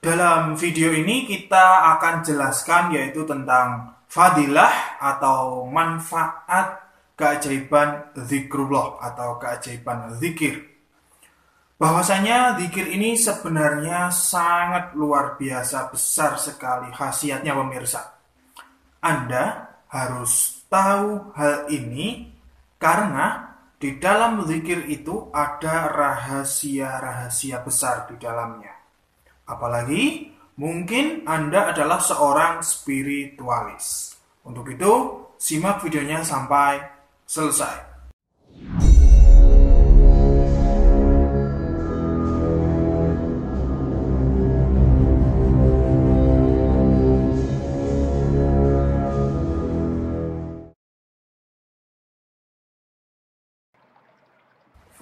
Dalam video ini kita akan jelaskan yaitu tentang fadilah atau manfaat keajaiban zikrullah atau keajaiban zikir. Bahwasanya zikir ini sebenarnya sangat luar biasa besar sekali khasiatnya pemirsa. Anda harus tahu hal ini karena di dalam zikir itu ada rahasia-rahasia besar di dalamnya. Apalagi mungkin Anda adalah seorang spiritualis. Untuk itu, simak videonya sampai selesai.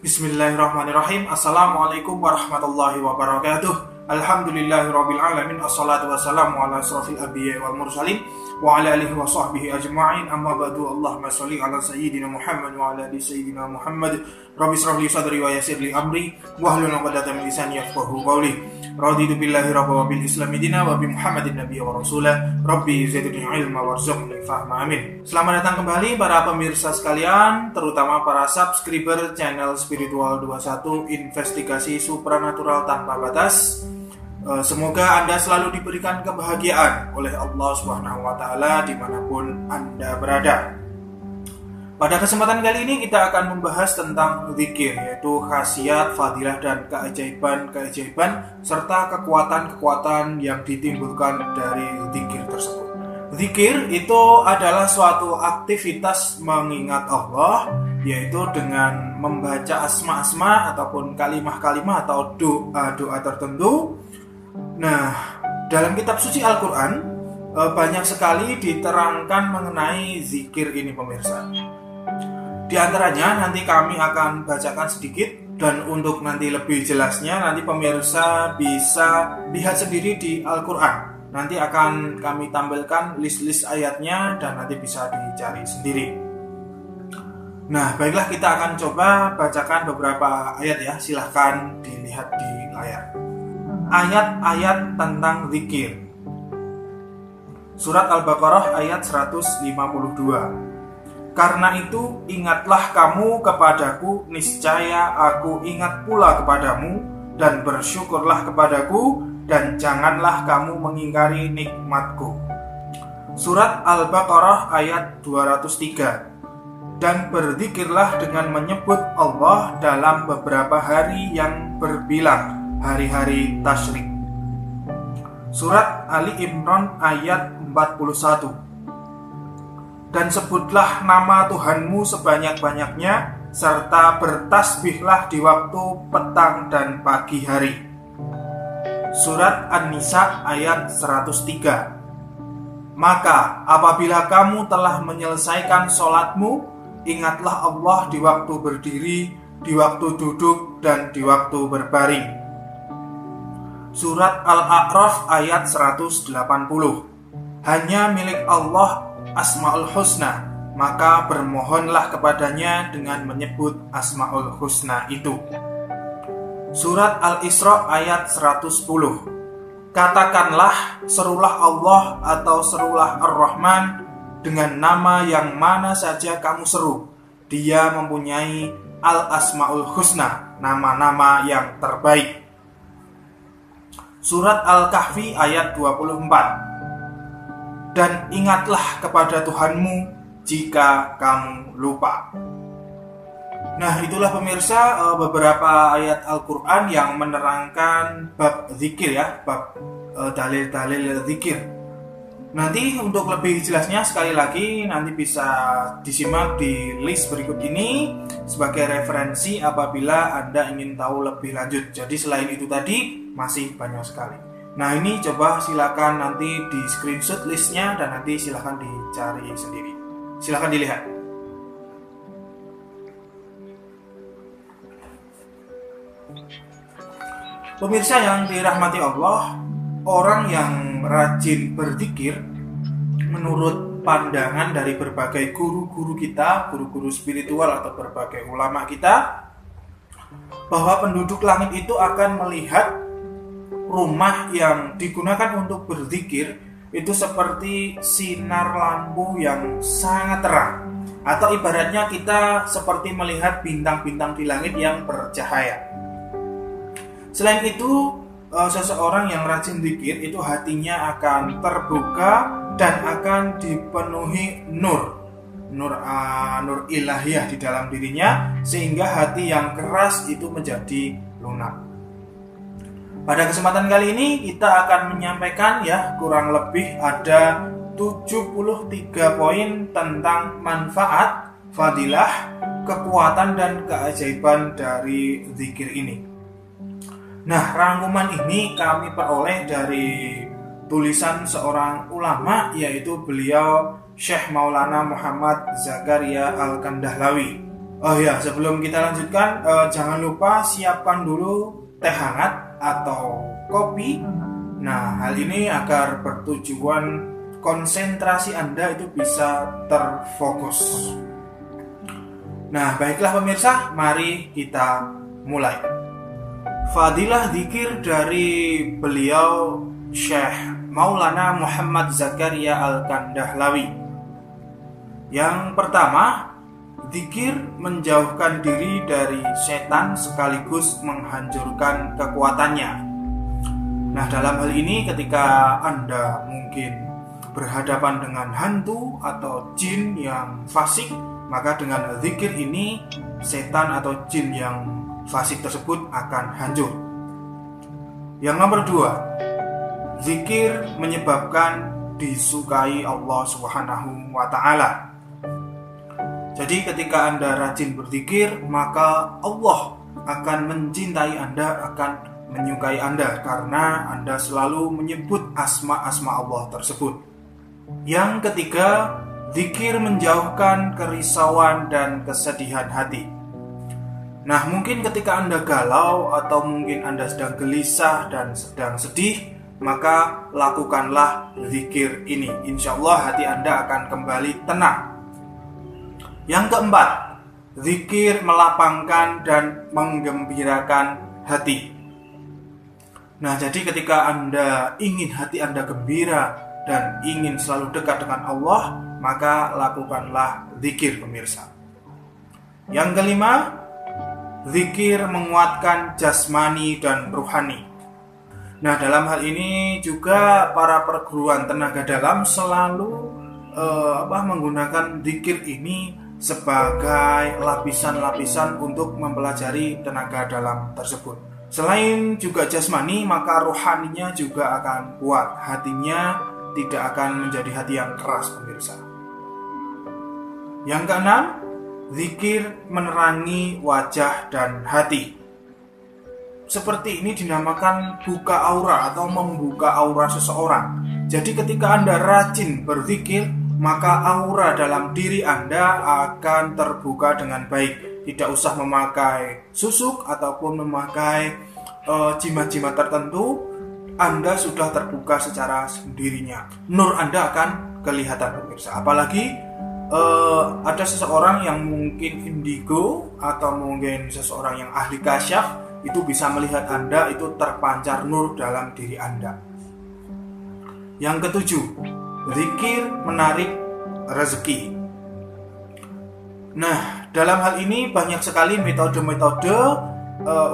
Bismillahirrahmanirrahim. Assalamualaikum warahmatullahi wabarakatuh. Alhamdulillahirabbil alamin. Assalatu wassalamu ala asrofil anbiya'i wal mursalin wa ala alihi wa sahbihi ajma'in. Amma ba'du. Allahumma shalli ala sayyidina Muhammad wa ala ali sayyidina Muhammad. Rabbi shrah li sadri wa yassir li amri wahlul 'uqdatam min lisani yafqahu qawli. Raditu billahi rabban wa bil islami dinan wa bi Muhammadin nabiyyan wa rasulah. Rabbi zidni ilma warzuqni fahma. Amin. Selamat datang kembali para pemirsa sekalian, terutama para subscriber channel Spiritual 21 Investigasi Supranatural Tanpa Batas. Semoga Anda selalu diberikan kebahagiaan oleh Allah Subhanahu wa Ta'ala dimanapun Anda berada. Pada kesempatan kali ini kita akan membahas tentang zikir, yaitu khasiat, fadilah, dan keajaiban-keajaiban serta kekuatan-kekuatan yang ditimbulkan dari zikir tersebut. Zikir itu adalah suatu aktivitas mengingat Allah, yaitu dengan membaca asma-asma ataupun kalimah-kalimah atau doa-doa tertentu. Nah, dalam kitab suci Al-Quran banyak sekali diterangkan mengenai zikir ini pemirsa. Di antaranya nanti kami akan bacakan sedikit, dan untuk nanti lebih jelasnya nanti pemirsa bisa lihat sendiri di Al-Quran. Nanti akan kami tampilkan list-list ayatnya dan nanti bisa dicari sendiri. Nah, baiklah, kita akan coba bacakan beberapa ayat ya. Silahkan dilihat di layar. Ayat-ayat tentang zikir. Surat Al-Baqarah ayat 152. Karena itu ingatlah kamu kepadaku, niscaya aku ingat pula kepadamu, dan bersyukurlah kepadaku, dan janganlah kamu mengingkari nikmatku. Surat Al-Baqarah ayat 203. Dan berzikirlah dengan menyebut Allah dalam beberapa hari yang berbilang, hari-hari tasyrik. Surat Ali Imran ayat 41. Dan sebutlah nama Tuhanmu sebanyak-banyaknya, serta bertasbihlah di waktu petang dan pagi hari. Surat An-Nisa ayat 103. Maka apabila kamu telah menyelesaikan sholatmu, ingatlah Allah di waktu berdiri, di waktu duduk, dan di waktu berbaring. Surat Al-A'raf ayat 180. Hanya milik Allah Asma'ul Husna, maka bermohonlah kepadanya dengan menyebut Asma'ul Husna itu. Surat Al-Isra ayat 110. Katakanlah, serulah Allah atau serulah Ar-Rahman dengan nama yang mana saja kamu seru. Dia mempunyai Al-Asma'ul Husna, nama-nama yang terbaik. Surat Al-Kahfi ayat 24. Dan ingatlah kepada Tuhanmu jika kamu lupa. Nah, itulah pemirsa beberapa ayat Al-Quran yang menerangkan bab zikir ya, bab dalil-dalil zikir. Nanti untuk lebih jelasnya sekali lagi nanti bisa disimak di list berikut ini sebagai referensi apabila Anda ingin tahu lebih lanjut. Jadi selain itu tadi masih banyak sekali. Nah, ini coba silakan nanti di screenshot listnya dan nanti silakan dicari sendiri. Silakan dilihat. Pemirsa yang dirahmati Allah, orang yang rajin berzikir menurut pandangan dari berbagai guru-guru kita, guru-guru spiritual atau berbagai ulama kita, bahwa penduduk langit itu akan melihat rumah yang digunakan untuk berzikir itu seperti sinar lampu yang sangat terang, atau ibaratnya kita seperti melihat bintang-bintang di langit yang bercahaya. Selain itu, seseorang yang rajin zikir itu hatinya akan terbuka dan akan dipenuhi nur ilahiyah di dalam dirinya, sehingga hati yang keras itu menjadi lunak. Pada kesempatan kali ini kita akan menyampaikan kurang lebih ada 73 poin tentang manfaat, fadilah, kekuatan dan keajaiban dari zikir ini. Nah, rangkuman ini kami peroleh dari tulisan seorang ulama, yaitu beliau Syekh Maulana Muhammad Zakaria Al-Kandahlawi. Oh ya, sebelum kita lanjutkan, jangan lupa siapkan dulu teh hangat atau kopi. Nah, hal ini agar bertujuan konsentrasi Anda itu bisa terfokus. Nah, baiklah pemirsa, mari kita mulai. Fadilah zikir dari beliau Syekh Maulana Muhammad Zakaria Al-Kandahlawi. Yang pertama, zikir menjauhkan diri dari setan sekaligus menghancurkan kekuatannya. Nah, dalam hal ini ketika Anda mungkin berhadapan dengan hantu atau jin yang fasik, maka dengan zikir ini setan atau jin yang fasik tersebut akan hancur. Yang nomor 2, zikir menyebabkan disukai Allah Subhanahu wa Ta'ala. Jadi ketika Anda rajin berzikir, maka Allah akan mencintai Anda, akan menyukai Anda, karena Anda selalu menyebut asma-asma Allah tersebut. Yang ketiga, zikir menjauhkan kerisauan dan kesedihan hati. Nah, mungkin ketika Anda galau atau mungkin Anda sedang gelisah dan sedang sedih, maka lakukanlah zikir ini. Insya Allah hati Anda akan kembali tenang. Yang keempat, zikir melapangkan dan menggembirakan hati. Nah, jadi ketika Anda ingin hati Anda gembira dan ingin selalu dekat dengan Allah, maka lakukanlah zikir, pemirsa. Yang kelima, zikir menguatkan jasmani dan rohani. Nah, dalam hal ini juga para perguruan tenaga dalam selalu menggunakan zikir ini sebagai lapisan-lapisan untuk mempelajari tenaga dalam tersebut. Selain juga jasmani, maka rohaninya juga akan kuat. Hatinya tidak akan menjadi hati yang keras, pemirsa. Yang keenam, zikir menerangi wajah dan hati. Seperti ini dinamakan buka aura atau membuka aura seseorang. Jadi ketika Anda rajin berzikir, maka aura dalam diri Anda akan terbuka dengan baik. Tidak usah memakai susuk ataupun memakai jimat-jimat tertentu, Anda sudah terbuka secara sendirinya. Nur Anda akan kelihatan, pemirsa. Apalagi ada seseorang yang mungkin indigo atau mungkin seseorang yang ahli kasyaf, itu bisa melihat Anda itu terpancar nur dalam diri Anda. Yang ketujuh, zikir menarik rezeki. Nah, dalam hal ini banyak sekali metode-metode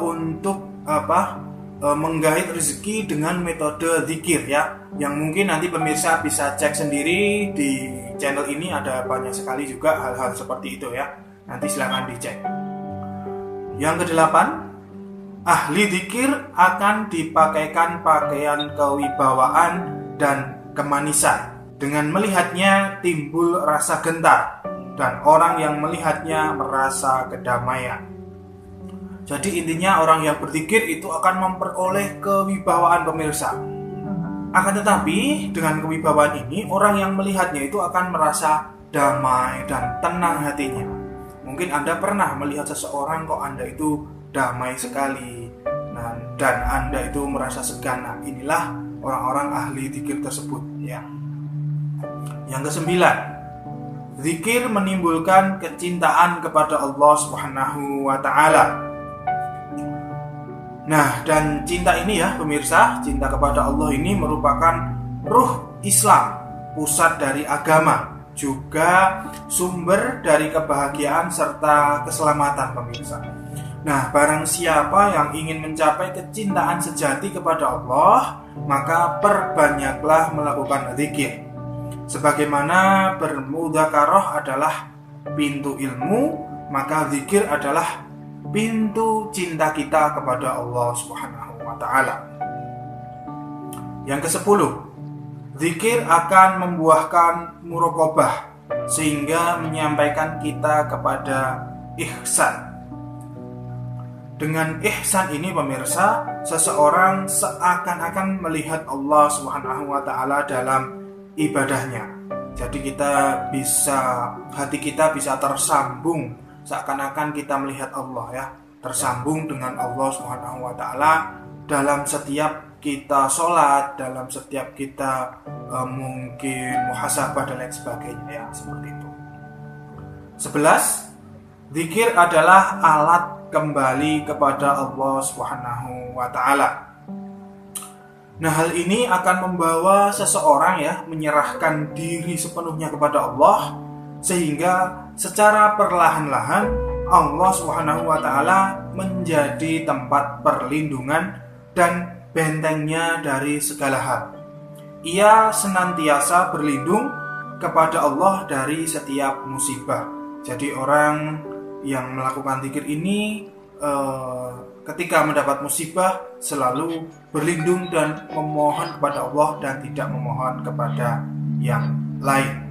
untuk menggait rezeki dengan metode zikir ya. Yang mungkin nanti pemirsa bisa cek sendiri di channel ini, ada banyak sekali juga hal-hal seperti itu ya. Nanti silakan dicek. Yang kedelapan, ahli zikir akan dipakaikan pakaian kewibawaan dan kemanisan. Dengan melihatnya timbul rasa gentar, dan orang yang melihatnya merasa kedamaian. Jadi intinya orang yang berzikir itu akan memperoleh kewibawaan, pemirsa. Akan tetapi dengan kewibawaan ini, orang yang melihatnya itu akan merasa damai dan tenang hatinya. Mungkin Anda pernah melihat seseorang kok Anda itu damai sekali, dan Anda itu merasa segan. Nah, inilah orang-orang ahli zikir tersebut ya. Yang kesembilan, zikir menimbulkan kecintaan kepada Allah Subhanahu wa Ta'ala. Nah, dan cinta ini ya pemirsa, cinta kepada Allah ini merupakan ruh Islam, pusat dari agama, juga sumber dari kebahagiaan serta keselamatan pemirsa. Nah, barang siapa yang ingin mencapai kecintaan sejati kepada Allah, maka perbanyaklah melakukan zikir. Sebagaimana bermudzakarah adalah pintu ilmu, maka zikir adalah pintu cinta kita kepada Allah Subhanahu wa taala. Yang ke-10, zikir akan membuahkan muraqabah sehingga menyampaikan kita kepada ihsan. Dengan ihsan ini pemirsa, seseorang seakan-akan melihat Allah Subhanahu wa taala dalam ibadahnya. Jadi hati kita bisa tersambung, seakan-akan kita melihat Allah ya, tersambung dengan Allah Subhanahu wa taala dalam setiap kita sholat, dalam setiap kita mungkin muhasabah dan lain sebagainya ya, seperti itu. 11. Zikir adalah alat kembali kepada Allah Subhanahu wa taala. Nah, hal ini akan membawa seseorang ya menyerahkan diri sepenuhnya kepada Allah, sehingga secara perlahan-lahan Allah Subhanahu wa taala menjadi tempat perlindungan dan bentengnya dari segala hal. Ia senantiasa berlindung kepada Allah dari setiap musibah. Jadi orang yang melakukan zikir ini ketika mendapat musibah selalu berlindung dan memohon kepada Allah dan tidak memohon kepada yang lain.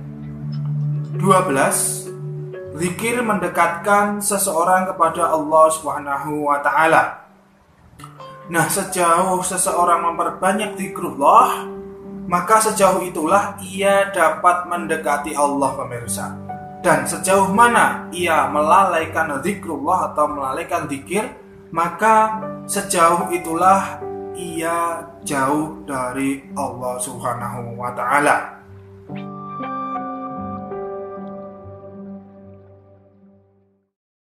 12. Zikir mendekatkan seseorang kepada Allah Subhanahu wa taala. Nah, sejauh seseorang memperbanyak zikrullah, maka sejauh itulah ia dapat mendekati Allah pemirsa. Dan sejauh mana ia melalaikan zikrullah atau melalaikan zikir, maka sejauh itulah ia jauh dari Allah Subhanahu wa taala.